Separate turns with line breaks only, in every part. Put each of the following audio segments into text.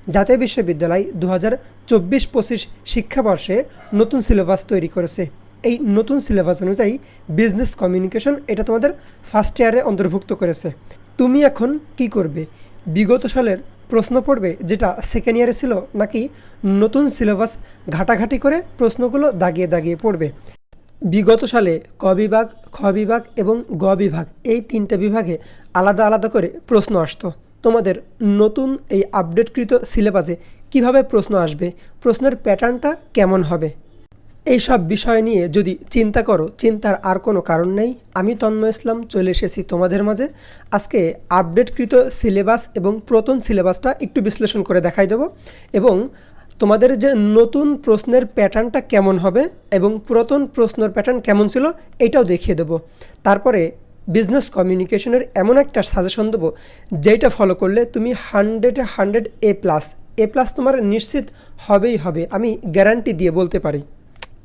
জাতীয় বিশ্ববিদ্যালয় 2024-25 শিক্ষাবর্ষে নতুন সিলেবাস তৈরি করেছে। এই নতুন সিলেবাস অনুযায়ী বিজনেস কমিউনিকেশন এটা তোমাদের ফার্স্ট ইয়ারে অন্তর্ভুক্ত করেছে। তুমি এখন কি করবে? বিগত সালের প্রশ্ন পড়বে যেটা সেকেন্ড ইয়ারে ছিল, নাকি নতুন সিলেবাস ঘাটাঘাটি করে প্রশ্নগুলো দাগিয়ে দাগিয়ে পড়বে? বিগত সালে ক বিভাগ, খ বিভাগ এবং গ বিভাগ এই তিনটা বিভাগে আলাদা আলাদা করে প্রশ্ন আসতো। তোমাদের নতুন এই আপডেটকৃত সিলেবাসে কিভাবে প্রশ্ন আসবে, প্রশ্নের প্যাটার্নটা কেমন হবে, এই সব বিষয় নিয়ে যদি চিন্তা করো, চিন্তার আর কোনো কারণ নেই। আমি তন্ময় ইসলাম চলে এসেছি তোমাদের মাঝে। আজকে আপডেটকৃত সিলেবাস এবং প্রথম সিলেবাসটা একটু বিশ্লেষণ করে দেখাই দেবো, এবং তোমাদের যে নতুন প্রশ্নের প্যাটার্নটা কেমন হবে এবং পুরাতন প্রশ্নের প্যাটার্ন কেমন ছিল এটাও দেখিয়ে দেবো। তারপরে বিজনেস কমিউনিকেশনের এমন একটা সাজেশন দেবো যেটা ফলো করলে তুমি 100 A+ তোমার নিশ্চিত হবেই হবে, আমি গ্যারান্টি দিয়ে বলতে পারি।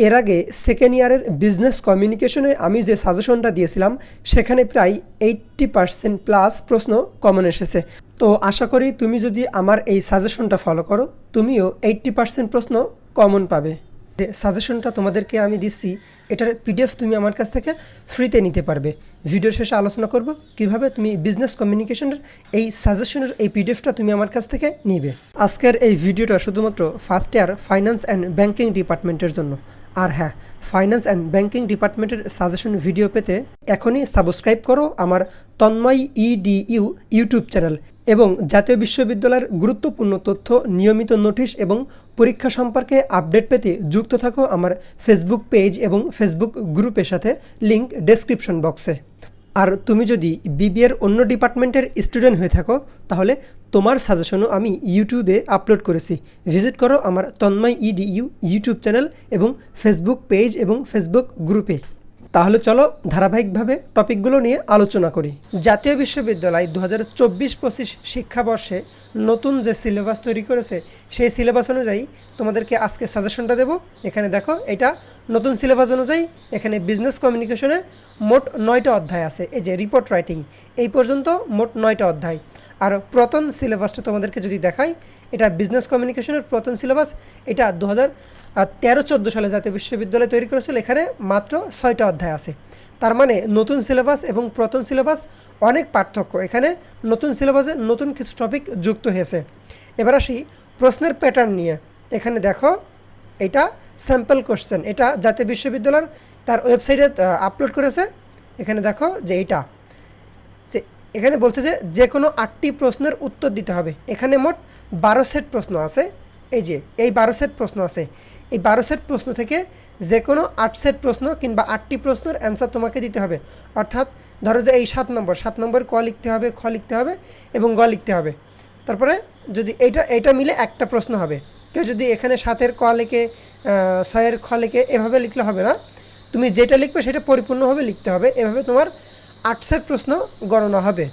এর আগে সেকেন্ড ইয়ারের বিজনেস কমিউনিকেশনে আমি যে সাজেশনটা দিয়েছিলাম সেখানে প্রায় 80% প্লাস প্রশ্ন কমন এসেছে। তো আশা করি তুমি যদি আমার এই সাজেশনটা ফলো করো তুমিও 80% প্রশ্ন কমন পাবে। যে সাজেশনটা তোমাদেরকে আমি দিচ্ছি এটার PDF তুমি আমার কাছ থেকে ফ্রিতে নিতে পারবে। ভিডিওর শেষে আলোচনা করব কিভাবে তুমি বিজনেস কমিউনিকেশনের এই সাজেশনের এই PDFটা তুমি আমার কাছ থেকে নিবে। আজকের এই ভিডিওটা শুধুমাত্র first year finance and banking ডিপার্টমেন্টের জন্য। আর হ্যাঁ, ফাইন্যান্স অ্যান্ড ব্যাংকিং ডিপার্টমেন্টের সাজেশন ভিডিও পেতে এখনই সাবস্ক্রাইব করো আমার তন্ময় EDU ইউটিউব চ্যানেল, এবং জাতীয় বিশ্ববিদ্যালয়ের গুরুত্বপূর্ণ তথ্য, নিয়মিত নোটিশ এবং পরীক্ষা সম্পর্কে আপডেট পেতে যুক্ত থাকো আমার ফেসবুক পেজ এবং ফেসবুক গ্রুপের সাথে, লিঙ্ক ডেসক্রিপশন বক্সে। আর তুমি যদি BBA অন্য ডিপার্টমেন্টের স্টুডেন্ট হয়ে থাকো তাহলে তোমার সাজেশনও আমি ইউটিউবে আপলোড করেছি। ভিজিট করো আমার তন্ময় EDU ইউটিউব চ্যানেল এবং ফেসবুক পেজ এবং ফেসবুক গ্রুপে। তাহলে চলো ধারাবাহিকভাবে টপিকগুলো নিয়ে আলোচনা করি। জাতীয় বিশ্ববিদ্যালয় 2024-25 শিক্ষাবর্ষে নতুন যে সিলেবাস তৈরি করেছে সেই সিলেবাস অনুযায়ী তোমাদেরকে আজকে সাজেশনটা দেব। এখানে দেখো, এটা নতুন সিলেবাস অনুযায়ী এখানে বিজনেস কমিউনিকেশনে মোট 9টা অধ্যায় আছে। এই যে রিপোর্ট রাইটিং এই পর্যন্ত মোট 9টা অধ্যায়। আর প্রথম সিলেবাসটা তোমাদেরকে যদি দেখাই, এটা বিজনেস কমিউনিকেশনের প্রথম সিলেবাস। এটা 2013-14 সালে জাতীয় বিশ্ববিদ্যালয় তৈরি করেছিল। এখানে মাত্র 6টা অধ্যায় আছে। তার মানে নতুন সিলেবাস এবং প্রথম সিলেবাস অনেক পার্থক্য। এখানে নতুন সিলেবাসে নতুন কিছু টপিক যুক্ত হয়েছে। এবার আসি প্রশ্নের প্যাটার্ন নিয়ে। এখানে দেখো, এটা স্যাম্পল কোশ্চেন, এটা জাতীয় বিশ্ববিদ্যালয়ের তার ওয়েবসাইটে আপলোড করেছে। এখানে দেখো যে এটা যে এখানে বলছে যে কোনো 8টি প্রশ্নের উত্তর দিতে হবে। এখানে মোট 12 সেট প্রশ্ন আছে। এই যে এই 12 সেট প্রশ্ন আছে। এই 12 সেট প্রশ্ন থেকে যে কোনো 8 সেট প্রশ্ন কিংবা 8টি প্রশ্নের অ্যান্সার তোমাকে দিতে হবে। অর্থাৎ ধরো যে এই 7 নম্বর ক লিখতে হবে, খ লিখতে হবে এবং গ লিখতে হবে। তারপরে যদি এইটা মিলে একটা প্রশ্ন হবে। কেউ যদি এখানে 7-এর ক লিখে 6-এর খ লিখে এভাবে লিখলে হবে না। তুমি যেটা লিখবে সেটা পরিপূর্ণভাবে লিখতে হবে। এভাবে তোমার 8 সেট প্রশ্ন গণনা হবে।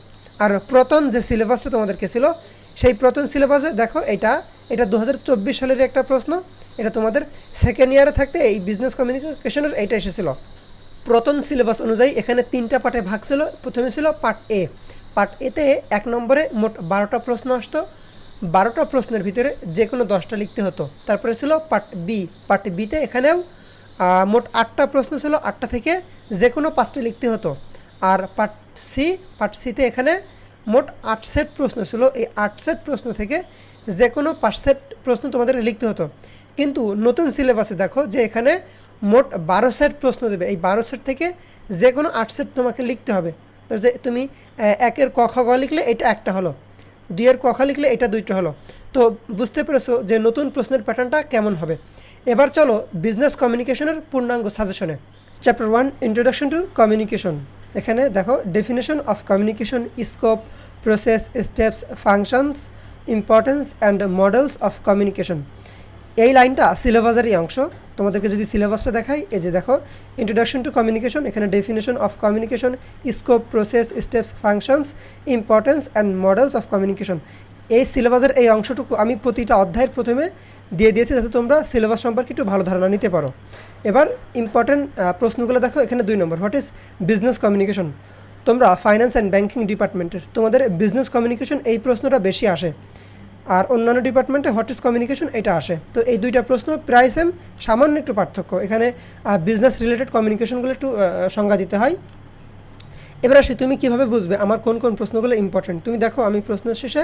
আর প্রথম যে সিলেবাসটা তোমাদেরকে ছিল সেই প্রথম সিলেবাসে দেখো, এটা 2024 সালের একটা প্রশ্ন। এটা তোমাদের সেকেন্ড ইয়ারে থাকতে এই বিজনেস কমিউনিকেশনের এইটা এসেছিলো। প্রথম সিলেবাস অনুযায়ী এখানে 3টা পার্টে ভাগ ছিল। প্রথমে ছিল পার্ট এ। পার্ট এতে 1 নম্বরে মোট 12টা প্রশ্ন আসতো। 12টা প্রশ্নের ভিতরে যে কোনো 10টা লিখতে হতো। তারপরে ছিল পার্ট বি। পার্ট বিতে এখানেও মোট 8টা প্রশ্ন ছিল। 8টা থেকে যে কোনো 5টা লিখতে হতো। আর পার্ট সিতে এখানে মোট 8 সেট প্রশ্ন ছিল। এই 8 সেট প্রশ্ন থেকে যে কোনো 5 সেট প্রশ্ন তোমাদের লিখতে হতো। কিন্তু নতুন সিলেবাসে দেখো যে এখানে মোট 12 সেট প্রশ্ন দেবে। এই 12 সেট থেকে যে কোনো 8 সেট তোমাকে লিখতে হবে। যে তুমি 1-এর ক খ গ লিখলে এটা একটা হলো, 2-এর ক খ লিখলে এটা 2টা হলো। তো বুঝতে পেরেছো যে নতুন প্রশ্নের প্যাটার্নটা কেমন হবে। এবার চলো বিজনেস কমিউনিকেশনের পূর্ণাঙ্গ সাজেশনে। Chapter 1, introduction to communication. এখানে দেখো, definition of communication, scope, process, steps, functions, importance and models of communication. এই লাইনটা সিলেবাসেরই অংশ। তোমাদেরকে যদি সিলেবাসটা দেখাই, এই যে দেখো, ইন্ট্রোডাকশন টু কমিউনিকেশন, এখানে definition of communication, scope, process, steps, functions, importance and models of communication. এই সিলেবাসের এই অংশটুকু আমি প্রতিটা অধ্যায়ের প্রথমে দিয়ে দিয়েছি যাতে তোমরা সিলেবাস সম্পর্কে একটু ভালো ধারণা নিতে পারো। এবার ইম্পর্টেন্ট প্রশ্নগুলো দেখো। এখানে 2 নম্বর, হোয়াট ইজ বিজনেস কমিউনিকেশন। তোমরা ফাইন্যান্স অ্যান্ড ব্যাংকিং ডিপার্টমেন্টের, তোমাদের বিজনেস কমিউনিকেশন এই প্রশ্নটা বেশি আসে। আর অন্যান্য ডিপার্টমেন্টে হোয়াট ইজ কমিউনিকেশন এটা আসে। তো এই দুইটা প্রশ্ন প্রায় সেম, সামান্য একটু পার্থক্য। এখানে বিজনেস রিলেটেড কমিউনিকেশনগুলো একটু সংজ্ঞা দিতে হয়। এবার আসি তুমি কীভাবে বুঝবে আমার কোন কোন প্রশ্নগুলো ইম্পর্টেন্ট। তুমি দেখো আমি প্রশ্নের শেষে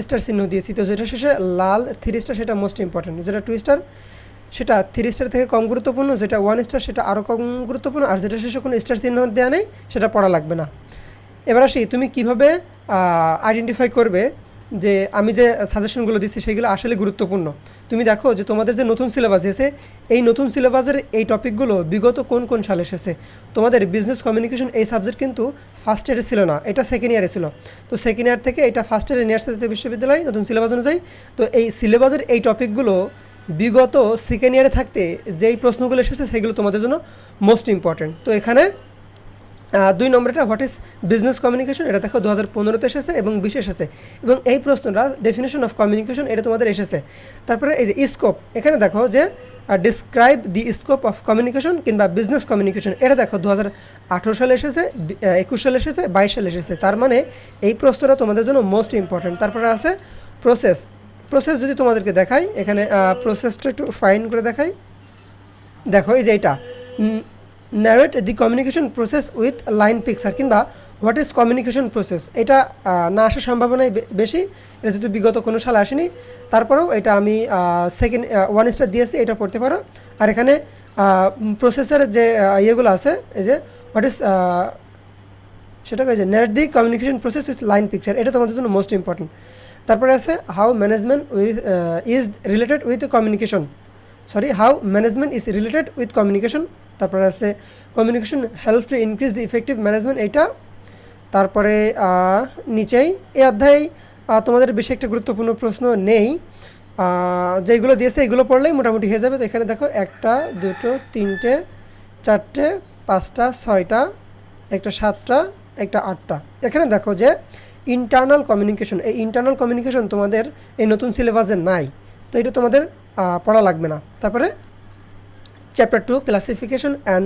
স্টার চিহ্ন দিয়েছি, তো যেটা শেষে লাল 3 স্টার সেটা মোস্ট ইম্পর্টেন্ট, যেটা 2 স্টার সেটা 3 স্টার থেকে কম গুরুত্বপূর্ণ, যেটা 1 স্টার সেটা আরও কম গুরুত্বপূর্ণ, আর যেটা শেষে কোনো স্টার চিহ্ন দেওয়া নেই সেটা পড়া লাগবে না। এবার আসি তুমি কীভাবে আইডেন্টিফাই করবে যে আমি যে সাজেশনগুলো দিচ্ছি সেগুলো আসলে গুরুত্বপূর্ণ। তুমি দেখো যে তোমাদের যে নতুন সিলেবাস এসেছে, এই নতুন সিলেবাসের এই টপিকগুলো বিগত কোন কোন সালে এসেছে। তোমাদের বিজনেস কমিউনিকেশন এই সাবজেক্ট কিন্তু ফার্স্ট ইয়ারে ছিল না, এটা সেকেন্ড ইয়ারে ছিল। তো সেকেন্ড ইয়ার থেকে এটা ফার্স্ট ইয়ারে নিয়ে আসছে জাতীয় বিশ্ববিদ্যালয় নতুন সিলেবাস অনুযায়ী। তো এই সিলেবাসের এই টপিকগুলো বিগত সেকেন্ড ইয়ারে থাকতে যেই প্রশ্নগুলো এসেছে সেগুলো তোমাদের জন্য মোস্ট ইম্পর্ট্যান্ট। তো এখানে 2 নম্বরটা হোয়াট ইজ বিজনেস কমিউনিকেশন, এটা দেখো 2015-তে এসেছে এবং 20 এসেছে, এবং এই প্রশ্নটা ডেফিনেশন অফ কমিউনিকেশন এটা তোমাদের এসেছে। তারপরে এই যে স্কোপ, এখানে দেখো যে describe the scope of communication কিংবা বিজনেস কমিউনিকেশন, এটা দেখো 2018 সালে এসেছে, 21 সালে এসেছে, 22 সালে এসেছে। তার মানে এই প্রশ্নটা তোমাদের জন্য মোস্ট ইম্পর্ট্যান্ট। তারপরে আছে প্রসেস যদি তোমাদেরকে দেখাই, এখানে প্রসেসটা একটু ফাইন করে দেখাই। দেখো এই যে এটা narrate the communication process with line picture কিংবা হোয়াট ইজ কমিউনিকেশন প্রসেস, এটা না আসার সম্ভাবনাই বেশি, এটা যেহেতু বিগত কোনো সালে আসেনি। তারপরেও এটা আমি সেকেন্ড 1 স্টার দিয়েছি, এটা পড়তে পারো। আর এখানে প্রসেসের যে ইয়েগুলো আছে, এই যে হোয়াট ইজ সেটা যে narrate the communication process with line picture, এটা তোমাদের জন্য মোস্ট ইম্পর্টেন্ট। তারপরে আছে how management is related with communication, how management is related with communication. তারপরে আছে communication help to increase the effective management, এইটা। তারপরে নিচেই এই অধ্যায়ে তোমাদের বেশি একটা গুরুত্বপূর্ণ প্রশ্ন নেই, যেগুলো দিয়েছে এগুলো পড়লেই মোটামুটি হয়ে যাবে। তো এখানে দেখো 1টা 2টো 3টে 4টে 5টা 6টা, একটা 7টা, একটা 8টা। এখানে দেখো যে ইন্টারনাল কমিউনিকেশন, এই ইন্টারনাল কমিউনিকেশন তোমাদের এই নতুন সিলেবাসে নাই, তো এটা তোমাদের পড়া লাগবে না। তারপরে chapter 2 classification and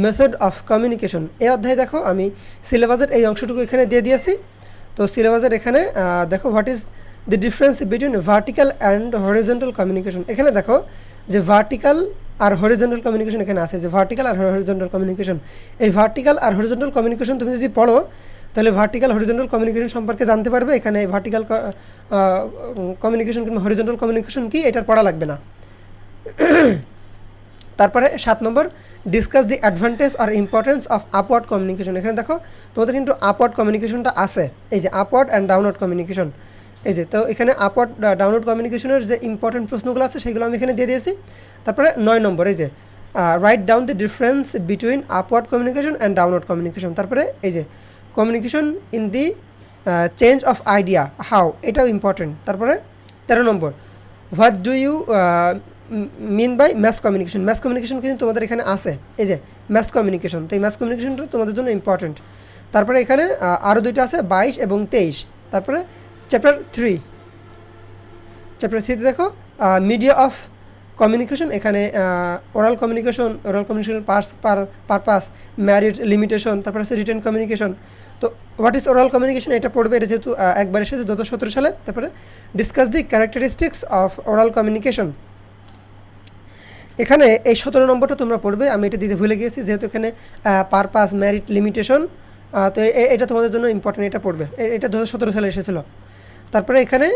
method of communication, এই অধ্যায়ে দেখো আমি সিলেবাসের এই অংশটুকু এখানে দিয়ে দিয়েছি। তো সিলেবাসের এখানে দেখো what is the difference between vertical and horizontal communication, এখানে দেখো যে ভার্টিক্যাল আর হরিজন্টাল কমিউনিকেশন এখানে আছে, যে ভার্টিক্যাল আর হরিজন্টাল কমিউনিকেশন। এই ভার্টিক্যাল আর হরিজন্টাল কমিউনিকেশন তুমি যদি পড়ো তাহলে ভার্টিক্যাল হরিজন্টাল কমিউনিকেশন সম্পর্কে জানতে পারবে। এখানে ভার্টিক্যাল কমিউনিকেশন কিংবা হরিজন্টাল কমিউনিকেশন কি এটা পড়া লাগবে না। তারপরে 7 নম্বর ডিসকাস দি অ্যাডভান্টেজ আর ইম্পর্টেন্স অফ আপওয়ার্ড কমিউনিকেশন, এখানে দেখো তোমাদের কিন্তু আপওয়ার্ড কমিউনিকেশনটা আছে, এই যে আপওয়ার্ড অ্যান্ড ডাউনওয়ার্ড কমিউনিকেশন, এই যে। তো এখানে আপওয়ার্ড ডাউনওয়ার্ড কমিউনিকেশনের যে ইম্পর্টেন্ট প্রশ্নগুলো আছে সেগুলো আমি এখানে দিয়ে দিয়েছি। তারপরে 9 নম্বর এই যে write down the difference between upward communication and downward communication. তারপরে এই যে communication in the change of idea how, এটাও ইম্পর্টেন্ট। তারপরে 13 নম্বর what do you mean by mass communication, mass communication কিন্তু তোমাদের এখানে আছে, এই যে ম্যাস কমিউনিকেশন, তো এই ম্যাস কমিউনিকেশনটা তোমাদের জন্য ইম্পর্টেন্ট। তারপরে এখানে আরও 2টা আছে 22 এবং 23। তারপরে চ্যাপ্টার 3 দেখো মিডিয়া অফ কমিউনিকেশন, এখানে oral communication purpose merit limitation, তারপরে আছে রিটেন কমিউনিকেশন। তো হোয়াট ইজ ওরাল কমিউনিকেশন এটা পড়বে, এটা যেহেতু একবার এসেছে 2017 সালে। তারপরে discuss the characteristics of oral communication, এখানে এই 17 নম্বরটা তোমরা পড়বে, আমি এটা দিতে ভুলে গিয়েছি যেহেতু এখানে পারপাস ম্যারিট লিমিটেশন, তো এটা তোমাদের জন্য ইম্পর্টেন্ট, এটা পড়বে, এটা 2017 সালে এসেছিলো। তারপরে এখানে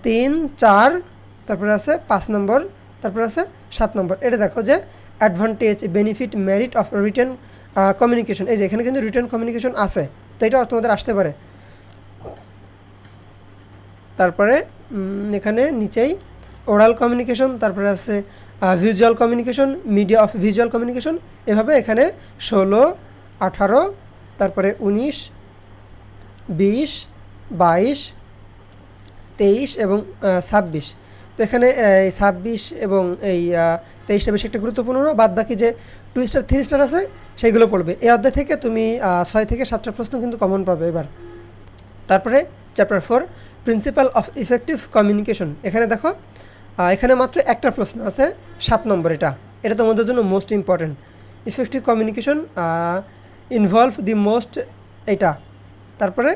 3, 4, তারপরে আছে 5 নম্বর, তারপরে আছে 7 নম্বর। এটা দেখো যে advantage benefit merit of written communication, এই যে এখানে কিন্তু রিটেন কমিউনিকেশন আছে, তো এটা তোমাদের আসতে পারে। তারপরে এখানে নিচেই ওরাল কমিউনিকেশন, তারপরে আছে visual communication, media of visual communication, এভাবে এখানে 16, 18, তারপরে 19, 20, 22, 23 এবং 26। তো এখানে এই 26 এবং এই 23টা বেশি একটা গুরুত্বপূর্ণ না, বাদ বাকি যে 2 স্টার 3 স্টার আছে সেইগুলো পড়বে। এই অধ্যায় থেকে তুমি 6 থেকে 7টা প্রশ্ন কিন্তু কমন পাবে এবার। তারপরে chapter 4 principal of effective communication, এখানে দেখো এখানে মাত্র একটা প্রশ্ন আছে 7 নম্বর, এটা তোমাদের জন্য most important. Effective communication involve the most, এইটা। তারপরে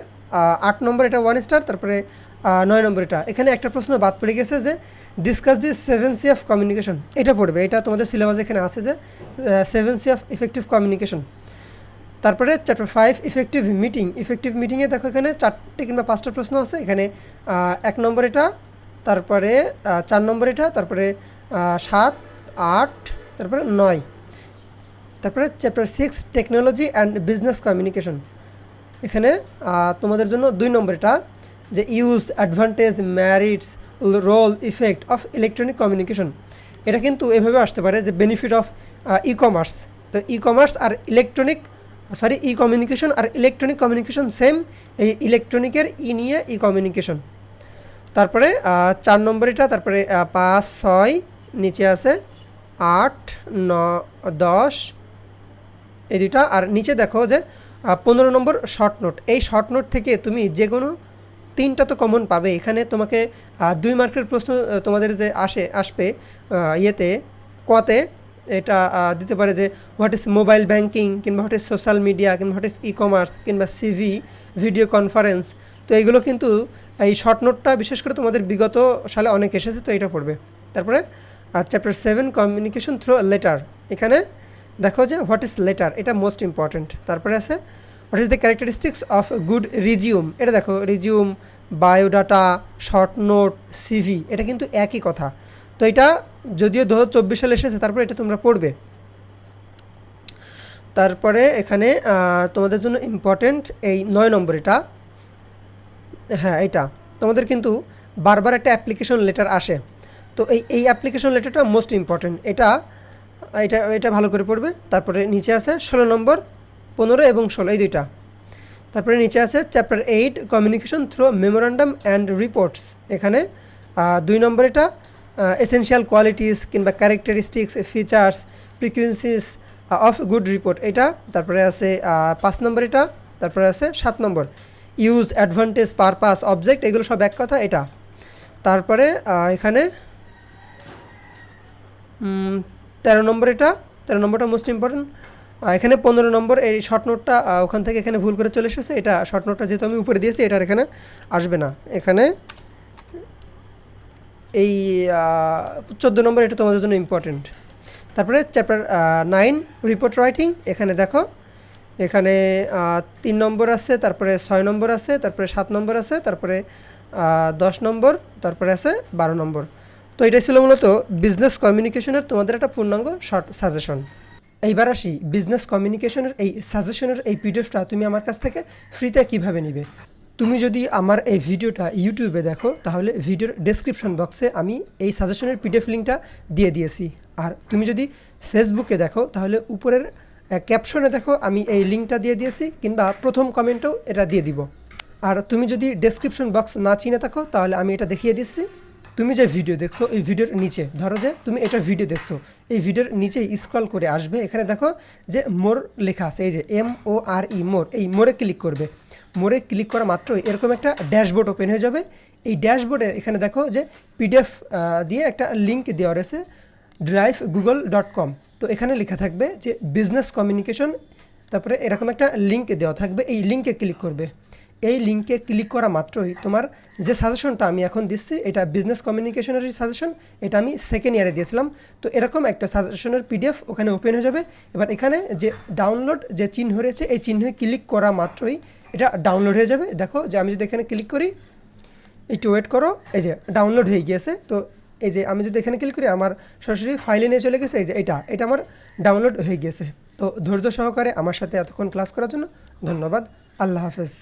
8 নম্বর এটা 1 স্টার, তারপরে 9 নম্বর এটা, এখানে একটা প্রশ্ন বাদ পড়ে গেছে যে discuss the 7C of communication, এটা পড়বে, এটা তোমাদের সিলেবাস এখানে আছে যে 7C অফ ইফেক্টিভ কমিউনিকেশন। তারপরে চ্যাপ্টার 5 ইফেক্টিভ মিটিং, ইফেক্টিভ মিটিংয়ে দেখো এখানে 4টে কিংবা 5টা প্রশ্ন আছে, এখানে 1 নম্বর এটা, তারপরে 4 নম্বর এটা, তারপরে 7, 8, তারপরে 9। তারপরে chapter 6 technology and business communication, এখানে তোমাদের জন্য 2 নম্বর এটা যে use, advantage, merits, role, effect of electronic communication. এটা কিন্তু এভাবে আসতে পারে যে বেনিফিট অফ ই কমার্স। তো ই কমার্স আর ই কমিউনিকেশন আর ইলেকট্রনিক কমিউনিকেশন সেম, এই ইলেকট্রনিকের নিয়ে ই কমিউনিকেশন। তারপরে 4 নম্বর এটা, তারপরে 5, 6, নিচে আছে 8, 9, 10, এই দুইটা, আর নিচে দেখো যে 15 নম্বর শর্ট নোট। এই শর্ট নোট থেকে তুমি যে কোনো 3টা তো কমন পাবে। এখানে তোমাকে 2 মার্কের প্রশ্ন তোমাদের যে আসবে ইয়েতে কতে, এটা দিতে পারে যে হোয়াট ইজ মোবাইল ব্যাঙ্কিং, কিংবা হোয়াট ইজ সোশ্যাল মিডিয়া, কিংবা হোয়াট ইজ ই কমার্স, কিংবা সিভি, ভিডিও কনফারেন্স। তো এইগুলো কিন্তু এই শর্ট নোটটা বিশেষ করে তোমাদের বিগত সালে অনেক এসেছে, তো এটা পড়বে। তারপরে চ্যাপ্টার 7 কমিউনিকেশন থ্রু লেটার, এখানে দেখো যে হোয়াট ইজ লেটার, এটা মোস্ট ইম্পর্ট্যান্ট। তারপরে আছে what is the characteristics of good resume, এটা দেখো resume, biodata, short note, CV, এটা কিন্তু একই কথা। তো এটা যদিও 2024 সালে এসেছে, তারপরে এটা তোমরা পড়বে। তারপরে এখানে তোমাদের জন্য ইম্পর্ট্যান্ট এই 9 নম্বর এটা, হ্যাঁ এটা তোমাদের কিন্তু বারবার একটা অ্যাপ্লিকেশন লেটার আসে। তো এই অ্যাপ্লিকেশন লেটারটা মোস্ট ইম্পর্ট্যান্ট, এটা এটা এটা ভালো করে পড়বে। তারপরে নিচে আছে 16 নম্বর, 15 এবং 16, এই দুইটা। তারপরে নিচে আছে chapter 8 communication through memorandum and reports, এখানে 2 নম্বর এটা এসেনশিয়াল কোয়ালিটিস কিংবা characteristics, features, frequencies of good report, এটা। তারপরে আছে 5 নম্বর এটা, তারপরে আছে 7 নম্বর ইউজ, অ্যাডভান্টেজ, পারপাস, অবজেক্ট, এগুলো সব এক কথা, এটা। তারপরে এখানে 13 নম্বর এটা, 13 নম্বরটা মোস্ট ইম্পর্টেন্ট। এখানে 15 নম্বর এই শর্ট নোটটা ওখান থেকে এখানে ভুল করে চলে এসেছে, এটা শর্ট নোটটা যেহেতু আমি উপরে দিয়েছি, এটার এখানে আসবে না। এখানে এই 14 নম্বর এটা তোমাদের জন্য ইম্পর্টেন্ট। তারপরে চ্যাপ্টার 9 রিপোর্ট রাইটিং, এখানে দেখো এখানে 3 নম্বর আছে, তারপরে 6 নম্বর আছে, তারপরে 7 নম্বর আছে, তারপরে 10 নম্বর, তারপরে আছে 12 নম্বর। তো এটাই ছিল মূলত বিজনেস কমিউনিকেশনের তোমাদের একটা পূর্ণাঙ্গ শর্ট সাজেশন। এইবার আসি বিজনেস কমিউনিকেশনের এই সাজেশনের এই পিডিএফটা তুমি আমার কাছ থেকে ফ্রিতে কিভাবে নিবে। তুমি যদি আমার এই ভিডিওটা ইউটিউবে দেখো, তাহলে ভিডিওর ডেসক্রিপশন বক্সে আমি এই সাজেশনের পিডিএফ লিঙ্কটা দিয়ে দিয়েছি। আর তুমি যদি ফেসবুকে দেখো, তাহলে উপরের ক্যাপশনে দেখো আমি এই লিঙ্কটা দিয়ে দিয়েছি, কিংবা প্রথম কমেন্টেও এটা দিয়ে দিব। আর তুমি যদি ডেসক্রিপশন বক্স না চিনে থাকো, তাহলে আমি এটা দেখিয়ে দিচ্ছি। তুমি যে ভিডিও দেখছো, এই ভিডিওর নিচে ধরো যে তুমি এটা ভিডিও দেখছো, এই ভিডিওর নিচেই স্ক্রল করে আসবে, এখানে দেখো যে মোর লেখা আছে, এই যে MORE, মোর, এই মোরে ক্লিক করবে। মোরে ক্লিক করা মাত্রই এরকম একটা ড্যাশবোর্ড ওপেন হয়ে যাবে। এই ড্যাশবোর্ডে এখানে দেখো যে পিডিএফ দিয়ে একটা লিঙ্ক দেওয়া রয়েছে driveGoogle.com। তো এখানে লেখা থাকবে যে বিজনেস কমিউনিকেশন, তারপরে এরকম একটা লিঙ্ক দেওয়া থাকবে, এই লিঙ্কে ক্লিক করবে। এই লিঙ্কে ক্লিক করা মাত্রই তোমার যে সাজেশনটা আমি এখন দিচ্ছি, এটা বিজনেস কমিউনিকেশনেরই সাজেশন, এটা আমি সেকেন্ড ইয়ারে দিয়েছিলাম। তো এরকম একটা সাজেশনের পিডিএফ ওখানে ওপেন হয়ে যাবে। এবার এখানে যে ডাউনলোড যে চিহ্ন রয়েছে, এই চিহ্নে ক্লিক করা মাত্রই এটা ডাউনলোড হয়ে যাবে। দেখো যে আমি যদি এখানে ক্লিক করি, একটু ওয়েট করো, এই যে ডাউনলোড হয়ে গিয়েছে। তো এই যে আমি যদি এখানে ক্লিক করি, আমার সরাসরি ফাইলে নিয়ে চলে গেছে, এই যে এটা আমার ডাউনলোড হয়ে গিয়েছে। তো ধৈর্য সহকারে আমার সাথে এতক্ষণ ক্লাস করার জন্য ধন্যবাদ। আল্লাহ হাফেজ।